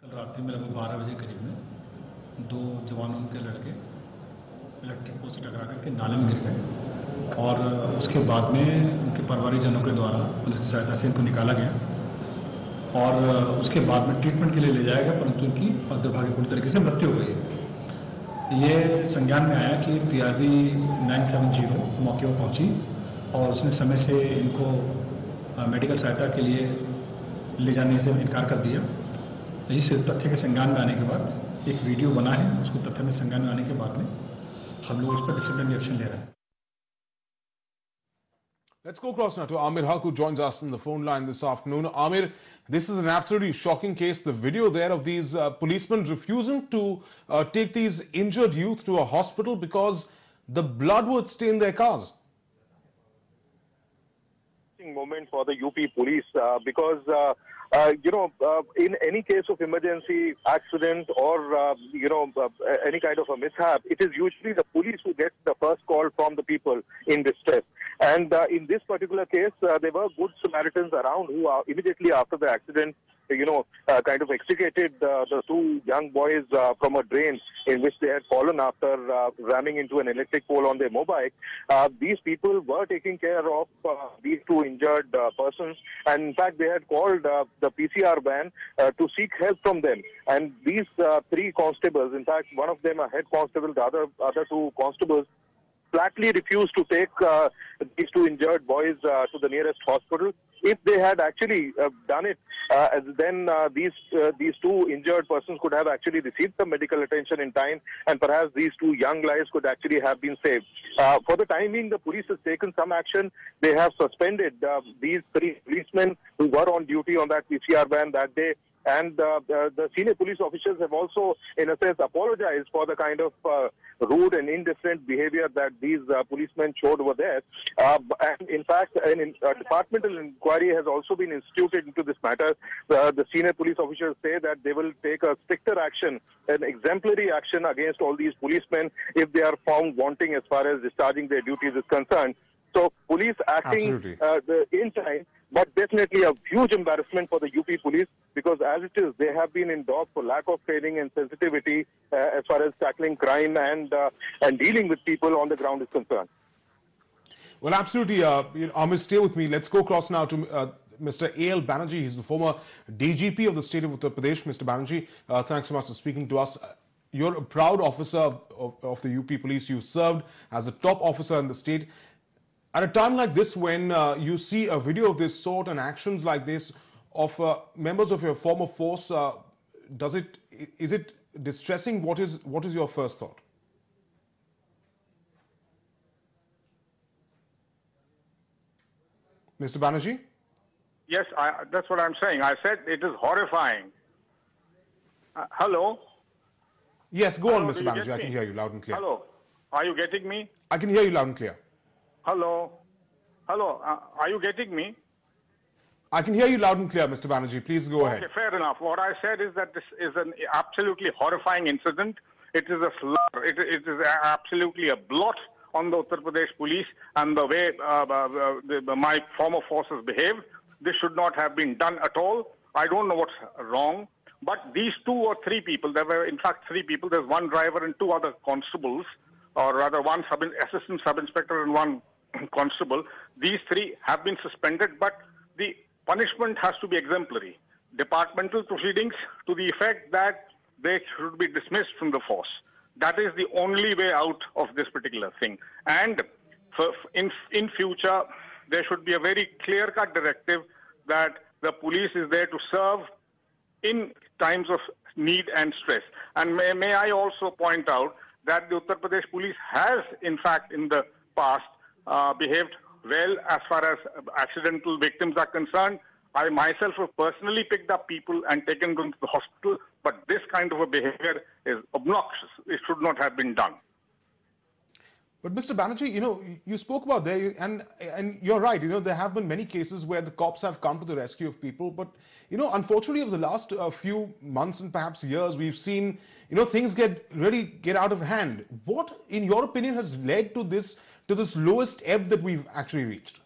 कल रात में लगभग 12 बजे करीब में दो जवानों के लड़के इलेक्ट्रिक पोल से टकरा करके नाले में गिर गए और उसके बाद में उनके परिवारजनों के द्वारा पुलिस की सहायता से इनको निकाला गया और उसके बाद में ट्रीटमेंट के लिए ले जाया गया, परंतु इनकी दुर्भाग्यपूर्ण तरीके से मृत्यु हो गई। ये संज्ञान में आया कि PRV 970 मौके पर पहुंची और उसने समय से इनको मेडिकल सहायता के लिए ले जाने से इनकार कर दिया। इस तथ्य के संज्ञान में आने के बाद एक वीडियो बना है, उसको तथ्य में संज्ञान में आने के बाद में हम लोग उस पर डिसिप्लिनरी एक्शन ले रहे हैं। Let's go across now to Amir Haq, who joins us on the phone line this afternoon. Amir, this is an absolutely shocking case. The video there of these policemen refusing to take these injured youth to a hospital because the blood would stain their cars. Moment for the UP police because in any case of emergency, accident or any kind of a mishap, it is usually the police who gets the first call from the people in distress. And in this particular case, there were good Samaritans around who immediately after the accident, kind of extricated the two young boys from a drain in which they had fallen after ramming into an electric pole on their motorbike. These people were taking care of these two injured persons, and in fact they had called the PCR van to seek help from them. And these three constables, in fact one of them a head constable, the other two constables, flatly refused to take these two injured boys to the nearest hospital. If they had actually done it, then these two injured persons could have actually received some medical attention in time, and perhaps these two young lives could actually have been saved. For the time being, the police has taken some action. They have suspended these three policemen who were on duty on that PCR van that day. And the senior police officers have also, in a sense, apologized for the kind of rude and indifferent behavior that these policemen showed over there. And in fact, a departmental inquiry has also been instituted into this matter. The senior police officers say that they will take a stricter action, an exemplary action against all these policemen if they are found wanting as far as discharging their duties is concerned. So police acting in time, but definitely a huge embarrassment for the UP police, because as it is, they have been in dock for lack of training and sensitivity as far as tackling crime and dealing with people on the ground is concerned. Well, absolutely. Amir, stay with me. Let's go across now to Mr. A.L. Banerjee. He's the former DGP of the state of Uttar Pradesh. Mr. Banerjee, thanks so much for speaking to us. You're a proud officer of the UP police. You served as a top officer in the state. At a time like this, when you see a video of this sort and actions like this of members of your former force, is it distressing? What is your first thought? Mr. Banerjee? Yes, that's what I'm saying. I said it is horrifying. Hello? Yes, go on, Mr. Banerjee. I can hear you loud and clear. Hello? Are you getting me? I can hear you loud and clear. Hello? Hello? Are you getting me? I can hear you loud and clear, Mr. Banerjee. Please go ahead. Okay, fair enough. What I said is that this is an absolutely horrifying incident. It is a slur. It is absolutely a blot on the Uttar Pradesh police and the way my former forces behaved. This should not have been done at all. I don't know what's wrong. But these two or three people, there were in fact three people. There's one driver and two other constables, or rather one assistant sub-inspector and one constable. These three have been suspended, but the punishment has to be exemplary. Departmental proceedings to the effect that they should be dismissed from the force. That is the only way out of this particular thing. And in future, there should be a very clear-cut directive that the police is there to serve in times of need and stress. And may I also point out that the Uttar Pradesh police has, in fact, in the past, behaved well as far as accidental victims are concerned. I myself have personally picked up people and taken them to the hospital, but this kind of a behavior is obnoxious. It should not have been done. But Mr. Banerjee, you spoke about there, and you're right. There have been many cases where the cops have come to the rescue of people. But, unfortunately, over the last few months and perhaps years, we've seen, things really get out of hand. What, in your opinion, has led to this lowest ebb that we've actually reached?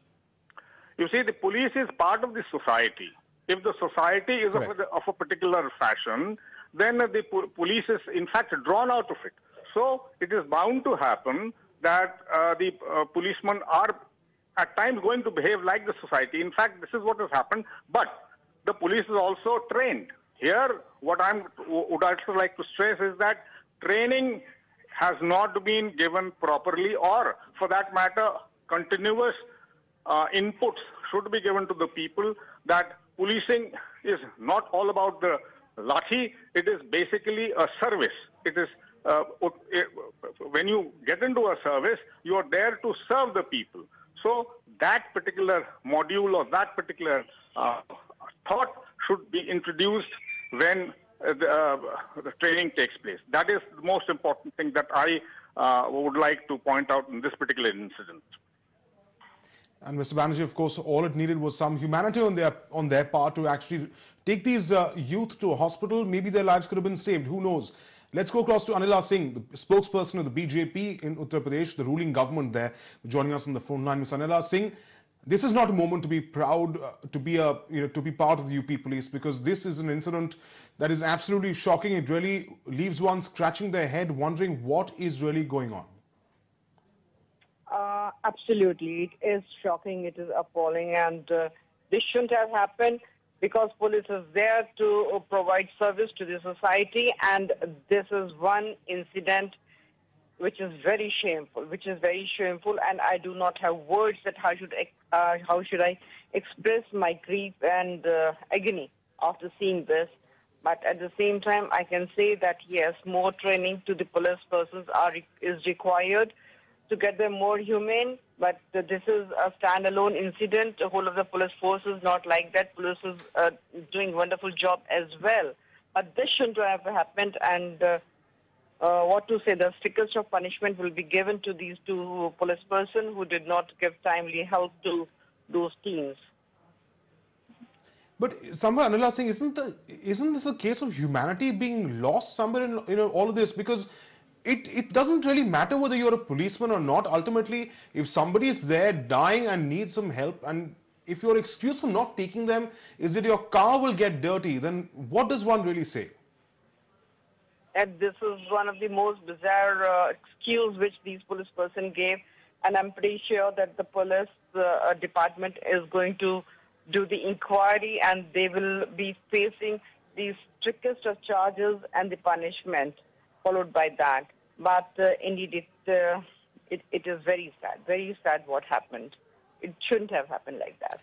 You see, the police is part of the society. if the society is of a particular fashion, then the police is in fact drawn out of it. So it is bound to happen that the policemen are at times going to behave like the society. In fact, this is what has happened. But the police is also trained. Here, what I would also like to stress is that training has not been given properly, or for that matter, continuous inputs should be given to the people that policing is not all about the lathi. It is basically a service. It is when you get into a service, you are there to serve the people. So that particular module or that particular thought should be introduced when the training takes place. That is the most important thing that I would like to point out in this particular incident. And Mr. Banerjee, of course, all it needed was some humanity on their part to actually take these youth to a hospital. Maybe their lives could have been saved. Who knows? Let's go across to Anila Singh, the spokesperson of the BJP in Uttar Pradesh, the ruling government there, joining us on the phone line. Ms. Anila Singh, this is not a moment to be proud to be part of the UP police, because this is an incident that is absolutely shocking. It really leaves one scratching their head, wondering what is really going on. Absolutely, it is shocking. It is appalling, and this shouldn't have happened, because police is there to provide service to the society, and this is one incident which is very shameful, and I do not have words that how should I express my grief and agony after seeing this. But at the same time, I can say that yes, more training to the police persons is required to get them more humane. But this is a standalone incident. The whole of the police force is not like that. Police is doing a wonderful job as well. But this shouldn't have happened, and what to say, the strictest of punishment will be given to these two police persons who did not give timely help to those teens. But somewhere, Anila Singh, isn't this a case of humanity being lost somewhere in all of this? Because it doesn't really matter whether you're a policeman or not. Ultimately, if somebody is there dying and needs some help, and if your excuse for not taking them is that your car will get dirty, then what does one really say? And this is one of the most bizarre excuses which these police person gave, and I'm pretty sure that the police department is going to do the inquiry, and they will be facing the strictest of charges and the punishment followed by that. But indeed, it is very sad what happened. It shouldn't have happened like that.